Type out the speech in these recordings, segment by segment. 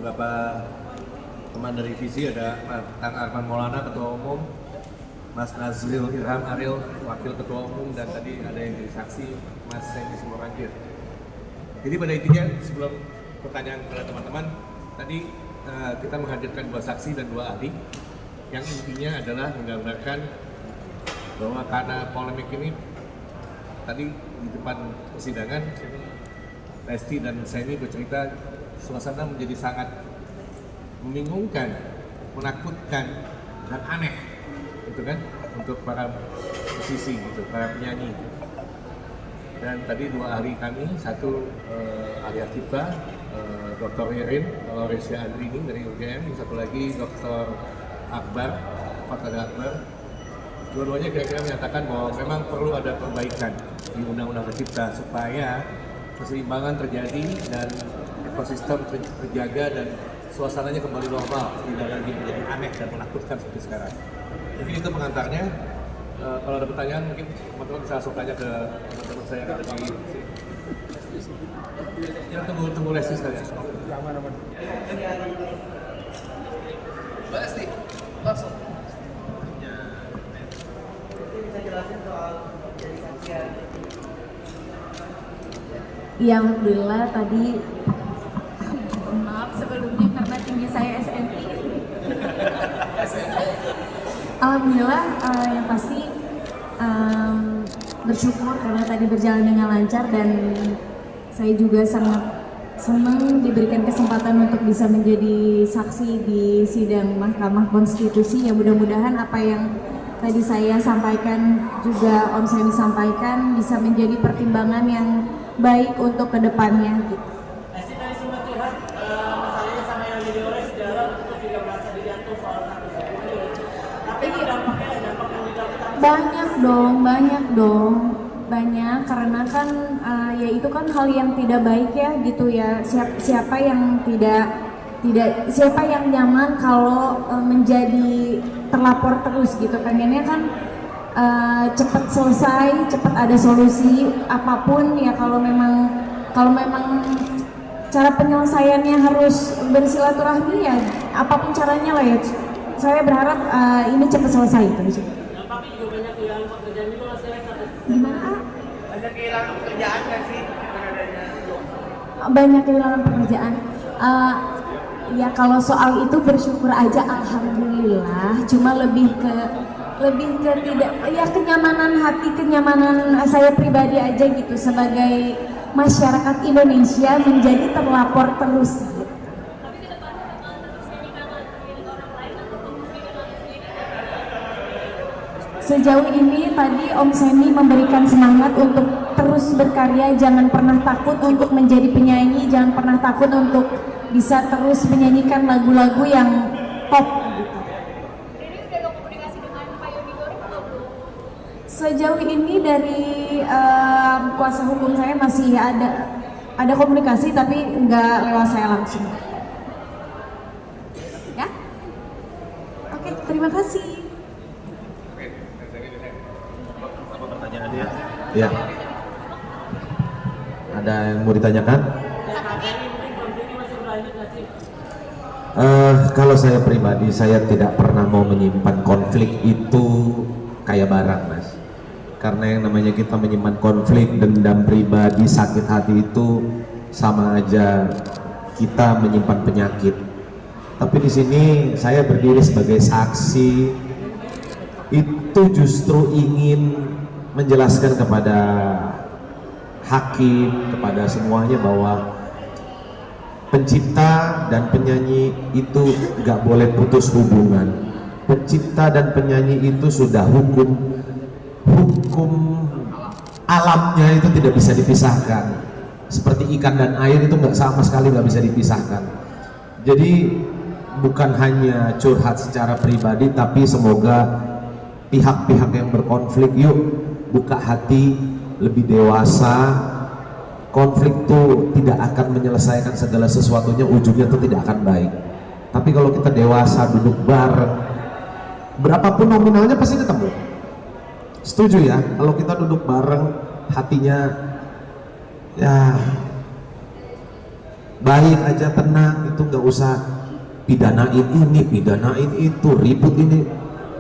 beberapa teman dari Visi, ada Kang Arman Maulana Ketua Umum, Mas Nazril Irham Aril Wakil Ketua Umum, dan tadi ada yang jadi saksi Mas Seni Simorangkir. Jadi pada intinya sebelum pertanyaan kepada teman-teman, tadi kita menghadirkan 2 saksi dan 2 ahli yang intinya adalah menggambarkan bahwa karena polemik ini tadi di depan persidangan Lesti dan Seni bercerita suasana menjadi sangat membingungkan, menakutkan, dan aneh gitu kan untuk para musisi gitu, para penyanyi. Dan tadi 2 ahli kami, satu ahli Akita, Dr. Irin Lauresia Andrini dari UGM, satu lagi Dr. Akbar, Fathada Akbar. Dua-duanya kira-kira menyatakan bahwa memang perlu ada perbaikan di Undang-Undang Cipta supaya keseimbangan terjadi dan ekosistem terjaga dan suasananya kembali normal, tidak lagi menjadi aneh dan menakutkan seperti sekarang. Mungkin itu pengantarnya. Kalau ada pertanyaan mungkin teman-teman bisa langsung tanya ke teman-teman saya yang ada di sini. Ya, tunggu Lesti sekalian. Aman. Lesti, langsung. Bisa jelasin soal jadi saksian? Ya, alhamdulillah tadi maaf sebelumnya karena tinggi saya SNI. Alhamdulillah yang pasti bersyukur karena tadi berjalan dengan lancar, dan saya juga sangat senang diberikan kesempatan untuk bisa menjadi saksi di sidang Mahkamah Konstitusi. Ya, mudah-mudahan apa yang tadi saya sampaikan juga Om Seni sampaikan bisa menjadi pertimbangan yang baik untuk kedepannya gitu. Lesti tadi sempat curhat masalahnya sama yang jadi oleh sejarah, terus juga merasa diatur soal satu. Tapi itu dampaknya yang didapat banyak dong, karena kan ya itu kan hal yang tidak baik ya gitu ya. Siapa yang siapa yang nyaman kalau menjadi terlapor terus gitu, pengennya kan cepat selesai, cepat ada solusi apapun ya. Kalau memang cara penyelesaiannya harus bersilaturahmi ya apapun caranya lah ya. Saya berharap ini cepat selesai gitu. Tapi juga banyak kehilangan pekerjaan juga saya satu. Gimana? Banyak kehilangan pekerjaan nggak sih? Banyak kehilangan pekerjaan. Ya kalau soal itu bersyukur aja alhamdulillah. Cuma lebih ke tidak ya kenyamanan hati, kenyamanan saya pribadi aja gitu sebagai masyarakat Indonesia menjadi terlapor terus gitu. Sejauh ini tadi Om Seni memberikan semangat untuk terus berkarya, jangan pernah takut untuk menjadi penyanyi, jangan pernah takut untuk bisa terus menyanyikan lagu-lagu yang top gitu. Ini sudah ada komunikasi dengan Pak Yoni Goro atau belum? Sejauh ini dari kuasa hukum saya masih ada komunikasi tapi nggak lewat saya langsung. Ya? Oke, terima kasih. Apa pertanyaannya? Ya. Ada yang mau ditanyakan? Kalau saya pribadi, saya tidak pernah mau menyimpan konflik itu kayak barang, Mas. Karena yang namanya kita menyimpan konflik, dendam pribadi, sakit hati itu sama aja kita menyimpan penyakit. Tapi di sini saya berdiri sebagai saksi, itu justru ingin menjelaskan kepada hakim, kepada semuanya bahwa pencipta dan penyanyi itu nggak boleh putus hubungan. Pencipta dan penyanyi itu sudah hukum alamnya itu tidak bisa dipisahkan. Seperti ikan dan air itu nggak sama sekali, nggak bisa dipisahkan. Jadi bukan hanya curhat secara pribadi, tapi semoga pihak-pihak yang berkonflik yuk buka hati, lebih dewasa. Konflik itu tidak akan menyelesaikan segala sesuatunya, ujungnya itu tidak akan baik. Tapi kalau kita dewasa, duduk bareng, berapapun nominalnya pasti ketemu. Setuju ya? Kalau kita duduk bareng, hatinya ya baik aja, tenang, itu nggak usah pidanain ini, pidanain itu, ribut ini.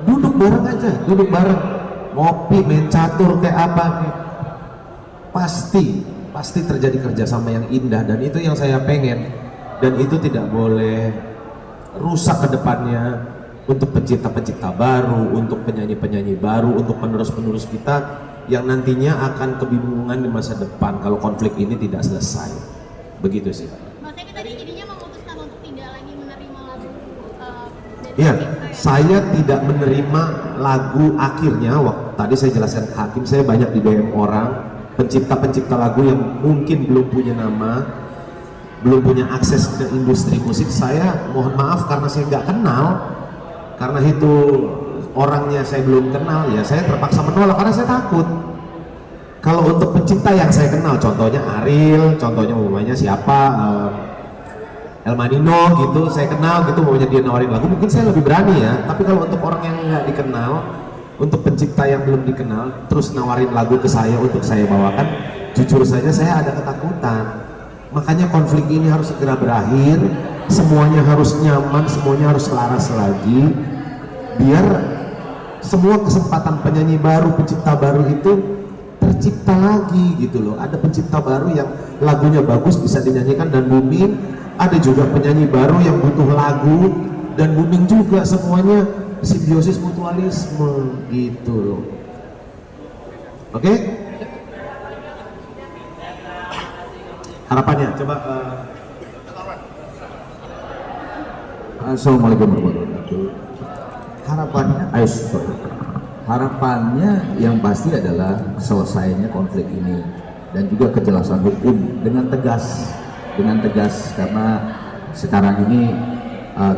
Duduk bareng aja, duduk bareng, ngopi, main catur kayak apa, pasti terjadi kerjasama yang indah, dan itu yang saya pengen, dan itu tidak boleh rusak ke depannya untuk pencipta-pencipta baru, untuk penyanyi-penyanyi baru, untuk penerus-penerus kita yang nantinya akan kebingungan di masa depan kalau konflik ini tidak selesai. Begitu sih. Mas Eki tadi jadinya memutuskan untuk tidak lagi menerima lagu dari Iya, Spotify. saya tidak menerima lagu akhirnya. Tadi saya jelaskan ke Hakim, saya banyak di DM orang, pencipta-pencipta lagu yang mungkin belum punya nama, belum punya akses ke industri musik. Saya mohon maaf karena saya nggak kenal, karena itu orangnya saya belum kenal, ya saya terpaksa menolak karena saya takut. Kalau untuk pencipta yang saya kenal, contohnya Ariel, contohnya umumnya siapa, El Manino gitu, saya kenal gitu, maunya dia nawarin lagu, mungkin saya lebih berani ya. Tapi kalau untuk orang yang nggak dikenal, untuk pencipta yang belum dikenal, terus nawarin lagu ke saya untuk saya bawakan, jujur saja saya ada ketakutan. Makanya konflik ini harus segera berakhir, semuanya harus nyaman, semuanya harus selaras lagi, biar semua kesempatan penyanyi baru, pencipta baru itu tercipta lagi gitu loh. Ada pencipta baru yang lagunya bagus bisa dinyanyikan dan booming, ada juga penyanyi baru yang butuh lagu dan booming juga, semuanya simbiosis mutualisme gitu loh. Oke? Harapannya coba Assalamualaikum warahmatullahi wabarakatuh. harapannya Harapannya yang pasti adalah selesainya konflik ini dan juga kejelasan hukum dengan tegas karena sekarang ini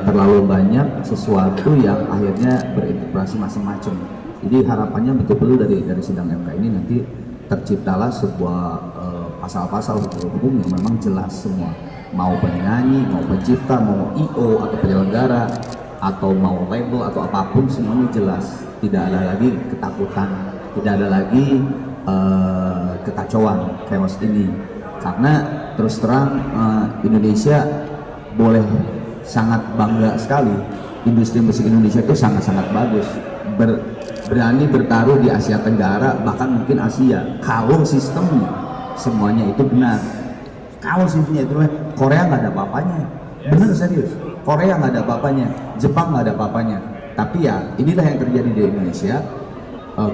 terlalu banyak sesuatu yang akhirnya berinterpretasi macam-macam. Jadi harapannya betul-betul dari sidang MK ini nanti terciptalah sebuah pasal-pasal hukum yang memang jelas semua, mau penyanyi, mau pencipta, mau IO atau penyelenggara atau mau label atau apapun, semuanya jelas. Tidak ada lagi ketakutan, tidak ada lagi kekacauan, chaos ini. Karena terus terang Indonesia boleh sangat bangga sekali, industri musik Indonesia itu sangat-sangat bagus, berani bertaruh di Asia Tenggara, bahkan mungkin Asia, kalau sistemnya semuanya itu benar. Kalau sistemnya itu, Korea nggak ada apa-apanya, bener serius, Korea nggak ada apa-apanya, Jepang nggak ada apa-apanya. Tapi ya inilah yang terjadi di Indonesia,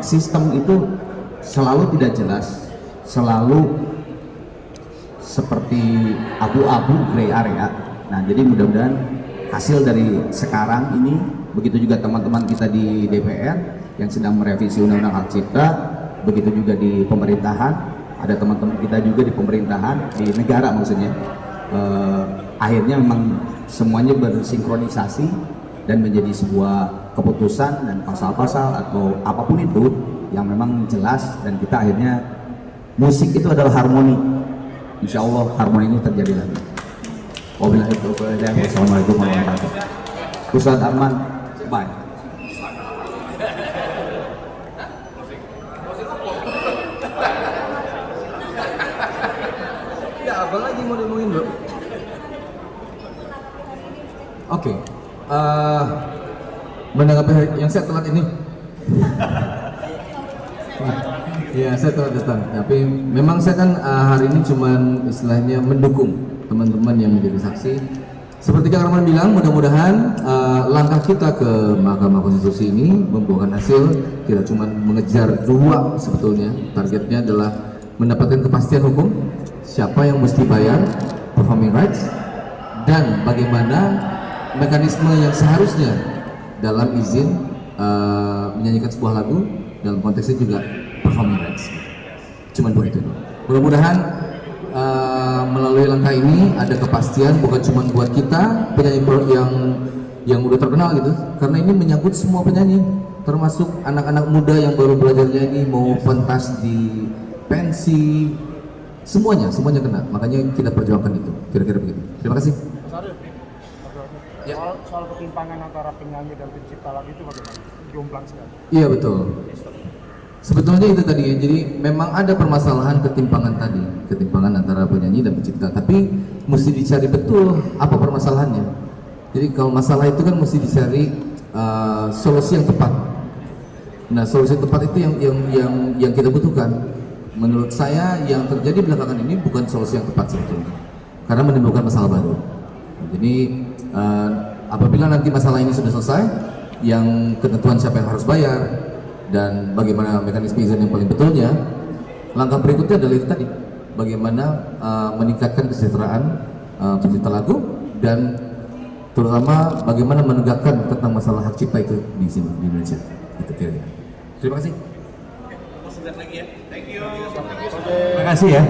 sistem itu selalu tidak jelas, selalu seperti abu-abu, gray area. Nah jadi mudah-mudahan hasil dari sekarang ini, begitu juga teman-teman kita di DPR yang sedang merevisi Undang-Undang Hak Cipta, begitu juga di pemerintahan, ada teman-teman kita juga di pemerintahan, di negara maksudnya, akhirnya memang semuanya bersinkronisasi dan menjadi sebuah keputusan dan pasal-pasal atau apapun itu yang memang jelas, dan kita akhirnya musik itu adalah harmoni. Insya Allah harmoni ini terjadi lagi. Wabillahi taufiq. Wassalamualaikum warahmatullahi wabarakatuh. Ustadz Arman, bye. Ya, apa lagi mau diomongin, Bro? Oke. Menanggapi yang saya telat ini. Ya, saya telat datang. Tapi memang saya kan hari ini cuman istilahnya mendukung teman-teman yang menjadi saksi. Seperti Kang Rahman bilang, mudah-mudahan langkah kita ke Mahkamah Konstitusi ini membuahkan hasil. Kita cuma mengejar dua sebetulnya. Targetnya adalah mendapatkan kepastian hukum, siapa yang mesti bayar, performing rights, dan bagaimana mekanisme yang seharusnya dalam izin menyanyikan sebuah lagu, dalam konteksnya juga performing rights. Cuman dua itu. Mudah-mudahan melalui langkah ini ada kepastian bukan cuma buat kita penyanyi yang udah terkenal gitu, karena ini menyangkut semua penyanyi, termasuk anak-anak muda yang baru belajar nyanyi, mau pentas di pensi, semuanya kena. Makanya kita perjuangkan itu, kira-kira begitu. Terima kasih. Ya. Soal ketimpangan antara penyanyi dan pencipta lagu itu bagaimana? Jomplang sekali. Iya betul. Sebetulnya itu tadi ya, jadi memang ada permasalahan ketimpangan tadi, ketimpangan antara penyanyi dan pencipta, tapi mesti dicari betul apa permasalahannya. Jadi kalau masalah itu kan mesti dicari solusi yang tepat. Nah, solusi tepat itu yang kita butuhkan. Menurut saya yang terjadi belakangan ini bukan solusi yang tepat sebetulnya, karena menimbulkan masalah baru. Jadi apabila nanti masalah ini sudah selesai, yang ketentuan siapa yang harus bayar dan bagaimana mekanisme izin yang paling betulnya, langkah berikutnya adalah itu tadi, bagaimana meningkatkan kesejahteraan pencipta lagu dan terutama bagaimana menegakkan tentang masalah hak cipta itu di sini di Indonesia. Itu kira-kira. Terima kasih. Sebentar lagi ya. Thank you. Terima kasih ya.